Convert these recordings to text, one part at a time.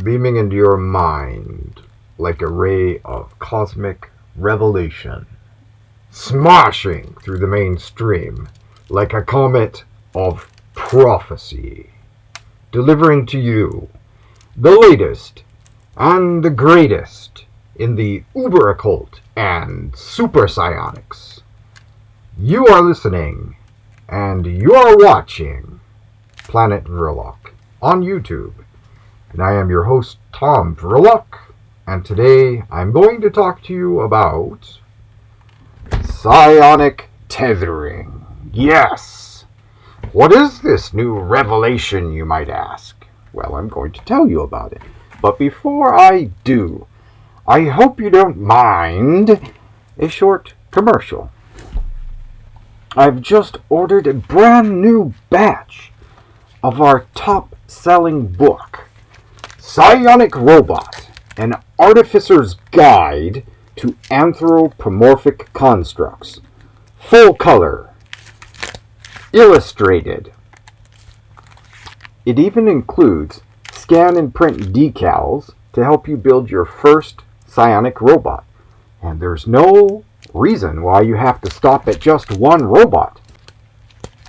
beaming into your mind like a ray of cosmic revelation, smashing through the mainstream like a comet of prophecy, delivering to you the latest and the greatest in the uber occult and super psionics. You are listening and you are watching Planet Vrilock on YouTube. And I am your host, Tom Vrilock, and today I'm going to talk to you about psionic tethering. Yes! What is this new revelation, you might ask? Well, I'm going to tell you about it. But before I do, I hope you don't mind a short commercial. I've just ordered a brand new batch of our top-selling book, Psionic Robot, an Artificer's Guide to Anthropomorphic Constructs. Full color. Illustrated. It even includes scan and print decals to help you build your first psionic robot. And there's no reason why you have to stop at just one robot.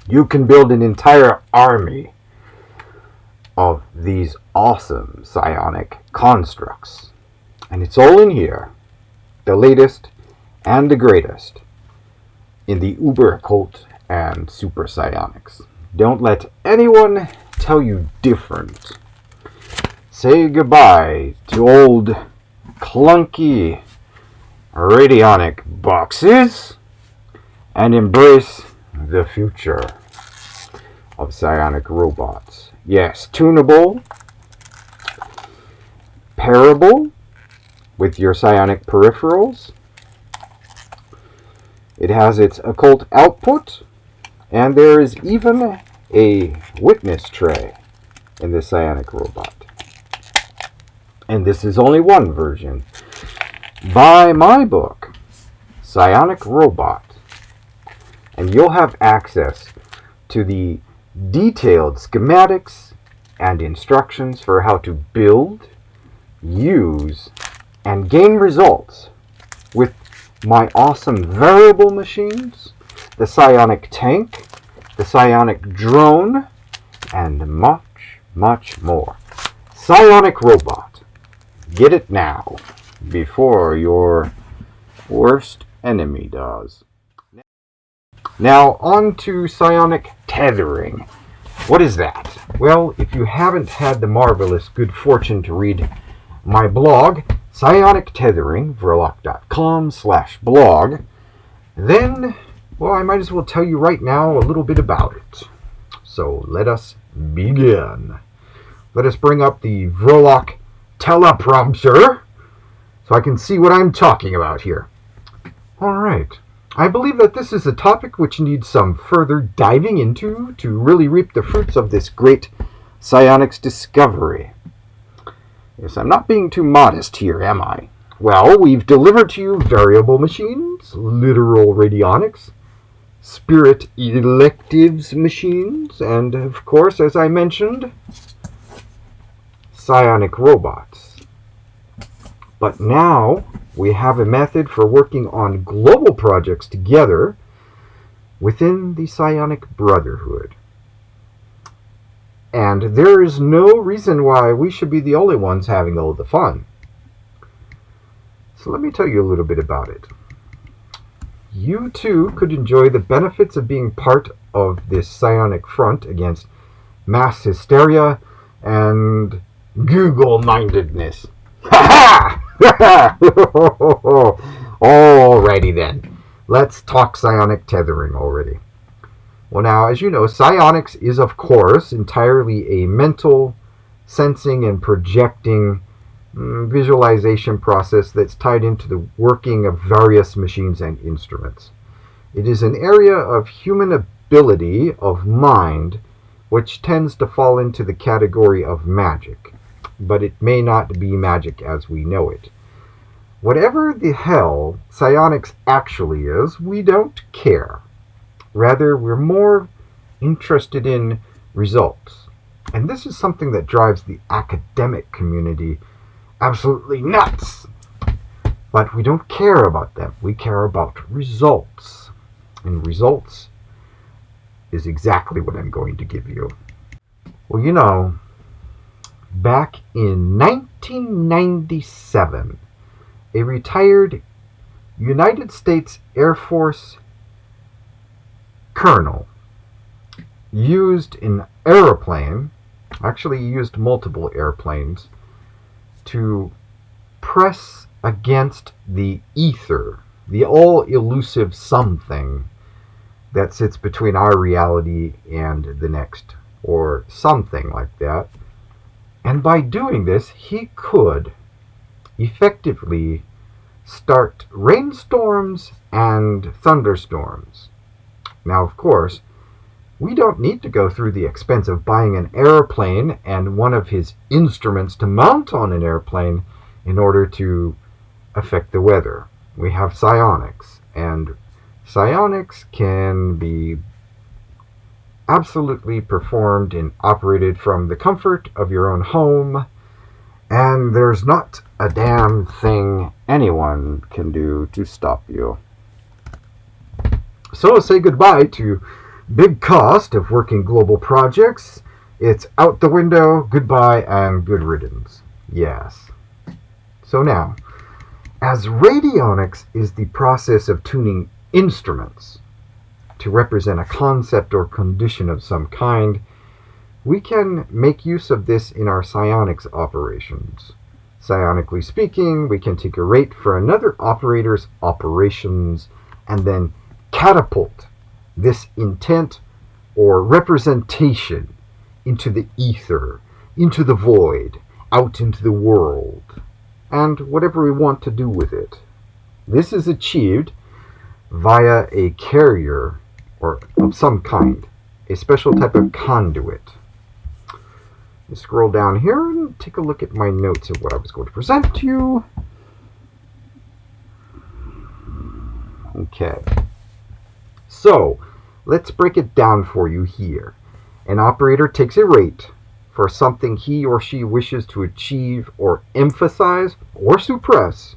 You can build an entire army of these awesome psionic constructs. And it's all in here, the latest and the greatest in the uber occult and super psionics. Don't let anyone tell you different. Say goodbye to old clunky radionic boxes and embrace the future of psionic robots. Yes, tunable, pairable with your psionic peripherals. It has its occult output, and there is even a witness tray in the psionic robot. And this is only one version. Buy my book, Psionic Robot, and you'll have access to the detailed schematics and instructions for how to build, use, and gain results with my awesome variable machines, the psionic tank, the psionic drone, and much, much more. Psionic Robot. Get it now, before your worst enemy does. Now, on to psionic tethering. What is that? Well, if you haven't had the marvelous good fortune to read my blog, Psionic Tethering, vrilock.com/blog, then, well, I might as well tell you right now a little bit about it. So, let us begin. Let us bring up the Vrilock teleprompter so I can see what I'm talking about here. All right. I believe that this is a topic which needs some further diving into to really reap the fruits of this great psionics discovery. Yes, I'm not being too modest here, am I? Well, we've delivered to you variable machines, literal radionics, spirit electives machines, and of course, as I mentioned, psionic robots. But now we have a method for working on global projects together within the Psionic Brotherhood. And there is no reason why we should be the only ones having all the fun. So let me tell you a little bit about it. You too could enjoy the benefits of being part of this psionic front against mass hysteria and Google-mindedness. Ha ha! Alrighty then. Let's talk psionic tethering already. Well, now, as you know, psionics is, of course, entirely a mental, sensing, and projecting visualization process that's tied into the working of various machines and instruments. It is an area of human ability of mind which tends to fall into the category of magic, but it may not be magic as we know it. Whatever the hell psionics actually is, we don't care. Rather, we're more interested in results. And this is something that drives the academic community absolutely nuts. But we don't care about them. We care about results. And results is exactly what I'm going to give you. Well, you know, back in 1997, a retired United States Air Force colonel used an airplane, actually used multiple airplanes, to press against the ether, the all-elusive something that sits between our reality and the next, or something like that. And by doing this, he could effectively start rainstorms and thunderstorms. Now, of course, we don't need to go through the expense of buying an airplane and one of his instruments to mount on an airplane in order to affect the weather. We have psionics, and psionics can be absolutely performed and operated from the comfort of your own home, and there's not a damn thing anyone can do to stop you. So say goodbye to big cost of working global projects. It's out the window, goodbye, and good riddance. Yes. So now, as radionics is the process of tuning instruments to represent a concept or condition of some kind, we can make use of this in our psionics operations. Psionically speaking, we can take a rate for another operator's operations and then catapult this intent or representation into the ether, into the void, out into the world, and whatever we want to do with it. This is achieved via a carrier or of some kind, a special type of conduit. Let's scroll down here and take a look at my notes of what I was going to present to you. Okay. So, let's break it down for you here. An operator takes a rate for something he or she wishes to achieve or emphasize or suppress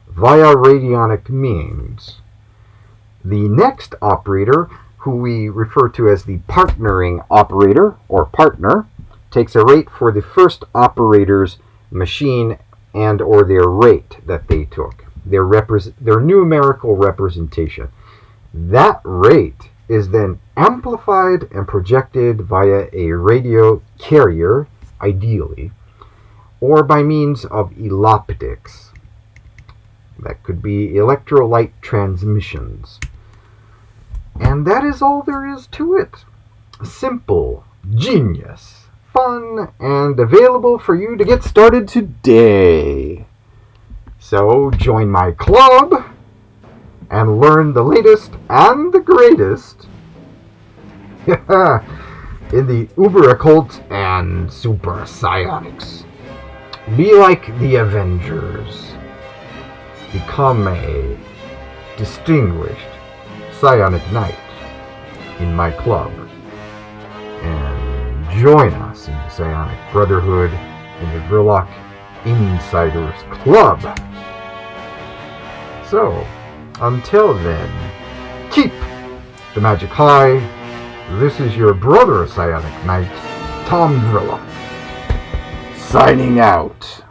via radionic means. The next operator, who we refer to as the partnering operator or partner, takes a rate for the first operator's machine and or their rate that they took, their numerical representation. That rate is then amplified and projected via a radio carrier, ideally, or by means of eloptics. That could be electrolyte transmissions. And that is all there is to it. Simple, genius, fun, and available for you to get started today. So join my club and learn the latest and the greatest in the uber occult and super psionics. Be like the Avengers. Become a distinguished psionic knight in my club. And join us in the Psionic Brotherhood in the Vrilock Insiders Club. So, until then, keep the magic high. This is your brother psionic knight, Tom Vrilock, signing out.